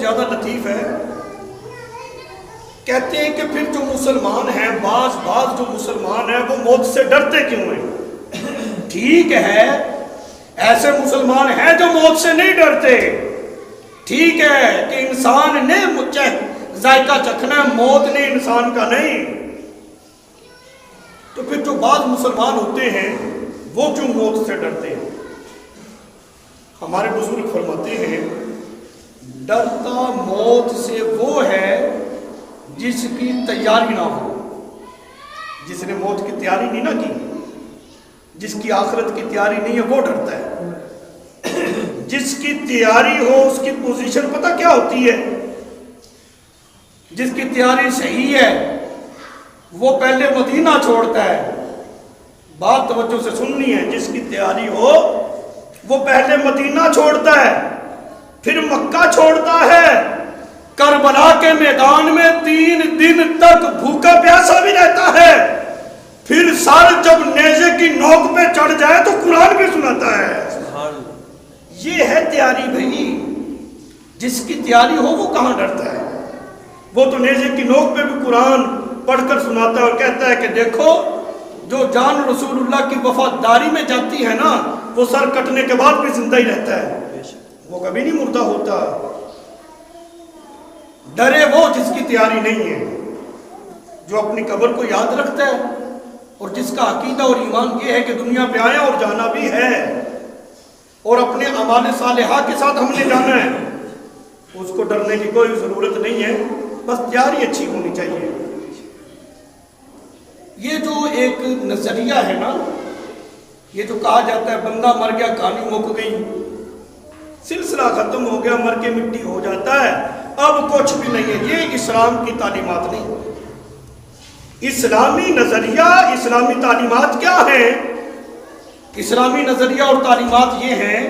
زیادہ لطیف ہے. کہتے ہیں کہ پھر جو مسلمان ہیں بعض جو مسلمان ہیں وہ موت سے ڈرتے کیوں ہیں؟ ٹھیک ہے ایسے مسلمان ہیں جو موت سے نہیں ڈرتے. ٹھیک ہے کہ انسان نے ذائقہ چکھنا ہے، موت نے انسان کا نہیں. تو پھر جو بعض مسلمان ہوتے ہیں وہ کیوں موت سے ڈرتے ہیں؟ ہمارے بزرگ فرماتے ہیں ڈرتا موت سے وہ ہے جس کی تیاری نہ ہو. جس نے موت کی تیاری نہیں نہ کی، جس کی آخرت کی تیاری نہیں ہے وہ ڈرتا ہے. جس کی تیاری ہو اس کی پوزیشن پتہ کیا ہوتی ہے؟ جس کی تیاری صحیح ہے وہ پہلے مدینہ چھوڑتا ہے. بات توجہ سے سننی ہے. جس کی تیاری ہو وہ پہلے مدینہ چھوڑتا ہے، پھر مکہ چھوڑتا ہے، کربلا کے میدان میں 3 دن تک بھوکا پیاسا بھی رہتا ہے، پھر سر جب نیزے کی نوک پہ چڑھ جائے تو قرآن بھی سناتا ہے. یہ ہے تیاری بھائی. جس کی تیاری ہو وہ کہاں ڈرتا ہے؟ وہ تو نیزے کی نوک پہ بھی قرآن پڑھ کر سناتا ہے اور کہتا ہے کہ دیکھو جو جان رسول اللہ کی وفاداری میں جاتی ہے نا وہ سر کٹنے کے بعد بھی زندہ ہی رہتا ہے، وہ کبھی نہیں مردہ ہوتا. ڈرے وہ جس کی تیاری نہیں ہے، جو اپنی قبر کو یاد رکھتا ہے اور جس کا عقیدہ اور ایمان یہ ہے کہ دنیا پہ آیا اور جانا بھی ہے اور اپنے اعمال صالحہ کے ساتھ ہم نے جانا ہے. اس کو ڈرنے کی کوئی ضرورت نہیں ہے، بس تیاری اچھی ہونی چاہیے. یہ جو ایک نظریہ ہے نا، یہ جو کہا جاتا ہے بندہ مر گیا کہانی مک گئی، سلسلہ ختم ہو گیا، مر کے مٹی ہو جاتا ہے، اب کچھ بھی نہیں ہے، یہ اسلام کی تعلیمات نہیں. اسلامی نظریہ اسلامی تعلیمات کیا ہیں؟ اسلامی نظریہ اور تعلیمات یہ ہیں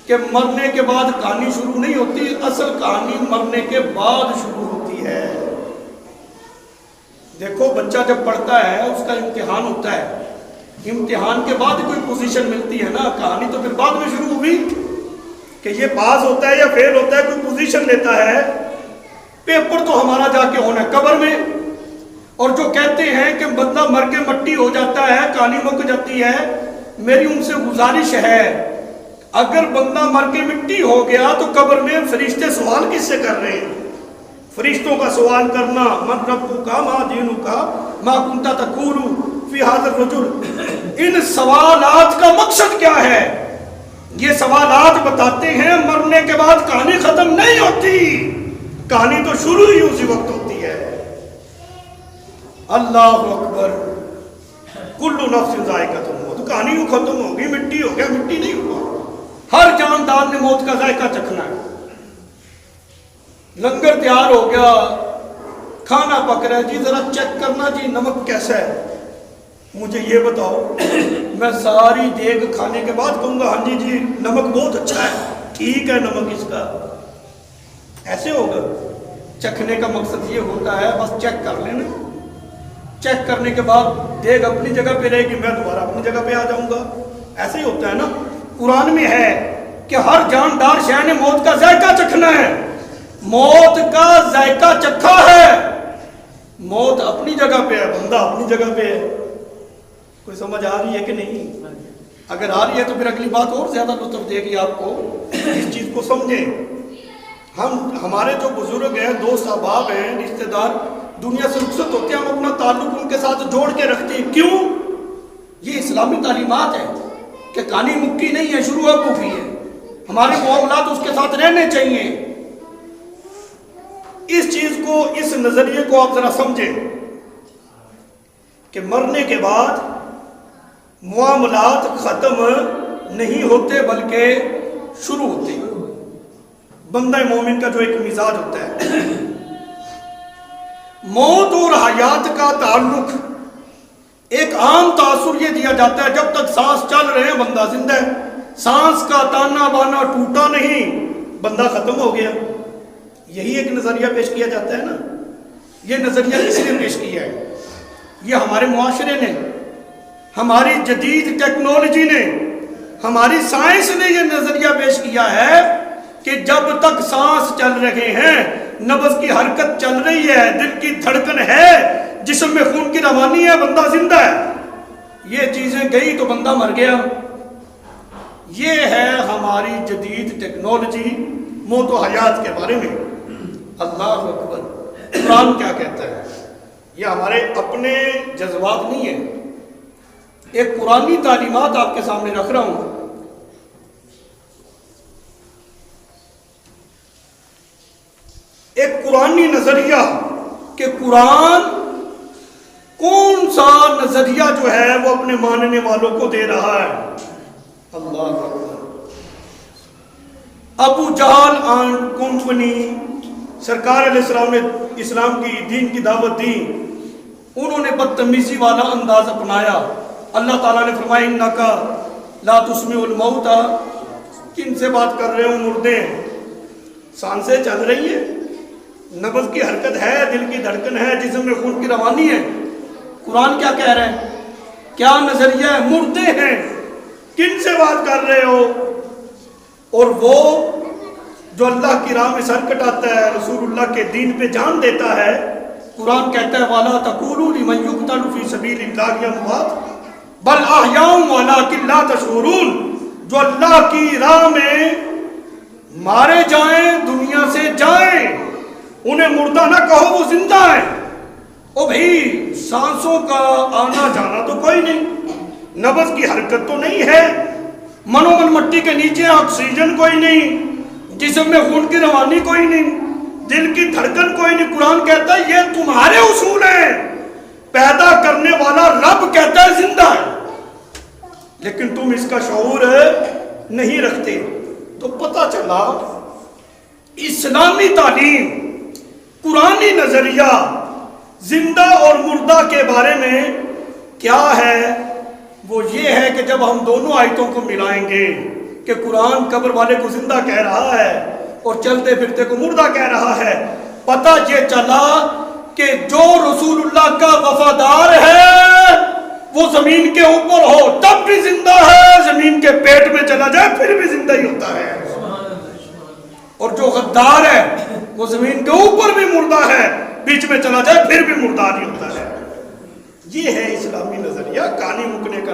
کہ مرنے کے بعد کہانی شروع نہیں ہوتی، اصل کہانی مرنے کے بعد شروع ہوتی ہے. دیکھو بچہ جب پڑھتا ہے اس کا امتحان ہوتا ہے، امتحان کے بعد کوئی پوزیشن ملتی ہے نا، کہانی تو پھر بعد میں شروع ہوئی کہ یہ پاس ہوتا ہے یا فیل ہوتا ہے، کوئی پوزیشن لیتا ہے. پیپر تو ہمارا جا کے ہونا ہے قبر میں. اور جو کہتے ہیں کہ بندہ مر کے مٹی ہو جاتا ہے کہانی مک جاتی ہے، میری ان سے گزارش ہے اگر بندہ مر کے مٹی ہو گیا تو قبر میں فرشتے سوال کس سے کر رہے ہیں؟ فرشتوں کا سوال کرنا، من ربک ما دینک ما کنت تقول فی ھذا الرجل. ان سوالات کا مقصد کیا ہے؟ یہ سوالات بتاتے ہیں مرنے کے بعد کہانی ختم نہیں ہوتی، کہانی تو شروع ہی اسی وقت ہوتی ہے. اللہ اکبر، کل نفس ذائقۃ الموت. کہانی یوں ختم ہوگی، مٹی ہو گیا، مٹی نہیں ہوا. ہر جاندار نے موت کا ذائقہ چکھنا ہے. لنگر تیار ہو گیا، کھانا پک رہا ہے، جی ذرا چیک کرنا جی نمک کیسا ہے، مجھے یہ بتاؤ. میں ساری دیگ کھانے کے بعد کہوں گا ہاں جی جی نمک بہت اچھا ہے، ٹھیک ہے نمک اس کا. ایسے ہوگا؟ چکھنے کا مقصد یہ ہوتا ہے بس چیک کر لینا. چیک کرنے کے بعد دیگ اپنی جگہ پہ رہے گی، میں دوبارہ اپنی جگہ پہ آ جاؤں گا. ایسے ہی ہوتا ہے نا. قرآن میں ہے کہ ہر جاندار شے نے موت کا ذائقہ چکھنا ہے. موت کا ذائقہ چکھا ہے، موت اپنی جگہ پہ ہے، بندہ اپنی جگہ پہ ہے. کوئی سمجھ آ رہی ہے کہ نہیں؟ اگر آ رہی ہے تو پھر اگلی بات اور زیادہ لطف دے گی آپ کو. اس چیز کو سمجھیں. ہمارے جو بزرگ ہیں، دوست احباب ہیں، رشتہ دار دنیا سے رخصت ہوتے ہیں، ہم اپنا تعلق ان کے ساتھ جوڑ کے رکھتے ہیں. کیوں؟ یہ اسلامی تعلیمات ہے کہ کہانی مکی نہیں ہے، شروع اب ہوئی ہے. ہمارے معاملات اس کے ساتھ رہنے چاہیے. اس چیز کو، اس نظریے کو آپ ذرا سمجھیں کہ مرنے کے بعد معاملات ختم نہیں ہوتے بلکہ شروع ہوتے ہیں. بندہ مومن کا جو ایک مزاج ہوتا ہے، موت اور حیات کا تعلق ایک عام تاثر یہ دیا جاتا ہے جب تک سانس چل رہے ہیں بندہ زندہ ہے. سانس کا تانا بانا ٹوٹا نہیں، بندہ ختم ہو گیا. یہی ایک نظریہ پیش کیا جاتا ہے نا. یہ نظریہ کس نے پیش کیا ہے؟ یہ ہمارے معاشرے نے، ہماری جدید ٹیکنالوجی نے، ہماری سائنس نے یہ نظریہ پیش کیا ہے کہ جب تک سانس چل رہے ہیں، نبض کی حرکت چل رہی ہے، دل کی دھڑکن ہے، جسم میں خون کی روانی ہے، بندہ زندہ ہے۔ یہ چیزیں گئی تو بندہ مر گیا۔ یہ ہے ہماری جدید ٹیکنالوجی موت و حیات کے بارے میں۔ اللہ اکبر۔ قرآن کیا کہتا ہے؟ یہ ہمارے اپنے جذبات نہیں ہیں، ایک قرآنی تعلیمات آپ کے سامنے رکھ رہا ہوں۔ ایک قرآنی نظریہ کہ قرآن کون سا نظریہ جو ہے وہ اپنے ماننے والوں کو دے رہا ہے۔ اللہ اکبر۔ ابو جہل اینڈ کمپنی، سرکار علیہ السلام نے اسلام کی دین کی دعوت دی، انہوں نے بدتمیزی والا انداز اپنایا۔ اللہ تعالیٰ نے فرمایا انکا لا تسمع الموتى، کن سے بات کر رہے ہو؟ مردے ہیں، سانسیں چل رہی ہیں، نبض کی حرکت ہے، دل کی دھڑکن ہے، جسم میں خون کی روانی ہے۔ قرآن کیا کہہ رہے ہیں؟ کیا نظریہ ہے؟ مردے ہیں، کن سے بات کر رہے ہو؟ اور وہ جو اللہ کی راہ میں سر کٹاتا ہے، رسول اللہ کے دین پہ جان دیتا ہے، قرآن کہتا ہے وَلَا تَقُولُوا لِمَنْ يُقْتَلُ فِي سَبِيلِ اللَّهِ أَمْوَاتٌ بَلْ أَحْيَاءٌ وَلَٰكِن لَا تَشْعُرُونَ۔ جو اللہ کی راہ میں مارے جائیں، دنیا سے جائیں، انہیں مردہ نہ کہو، وہ زندہ ہیں۔ او بھئی، سانسوں کا آنا جانا تو کوئی نہیں، نبض کی حرکت تو نہیں ہے، منو من مٹی کے نیچے آکسیجن کوئی نہیں، جسم میں خون کی روانی کوئی نہیں، دل کی دھڑکن کوئی نہیں۔ قرآن کہتا ہے یہ تمہارے اصول ہیں، پیدا کرنے والا رب کہتا ہے زندہ ہے، لیکن تم اس کا شعور نہیں رکھتے۔ تو پتہ چلا اسلامی تعلیم، قرآنی نظریہ زندہ اور مردہ کے بارے میں کیا ہے؟ وہ یہ ہے کہ جب ہم دونوں آیتوں کو ملائیں گے کہ قرآن قبر والے کو زندہ کہہ رہا ہے اور چلتے پھرتے کو مردہ کہہ رہا ہے، پتہ یہ چلا کہ جو رسول اللہ کا وفادار ہے وہ زمین کے اوپر ہو تب بھی زندہ ہے، زمین کے پیٹ میں چلا جائے پھر بھی زندہ ہی ہوتا ہے، اور جو غدار ہے وہ زمین کے اوپر بھی مردہ ہے، بیچ میں چلا جائے پھر بھی مردہ نہیں ہوتا ہے۔ یہ ہے اسلامی نظریہ، کہانی مکنے کا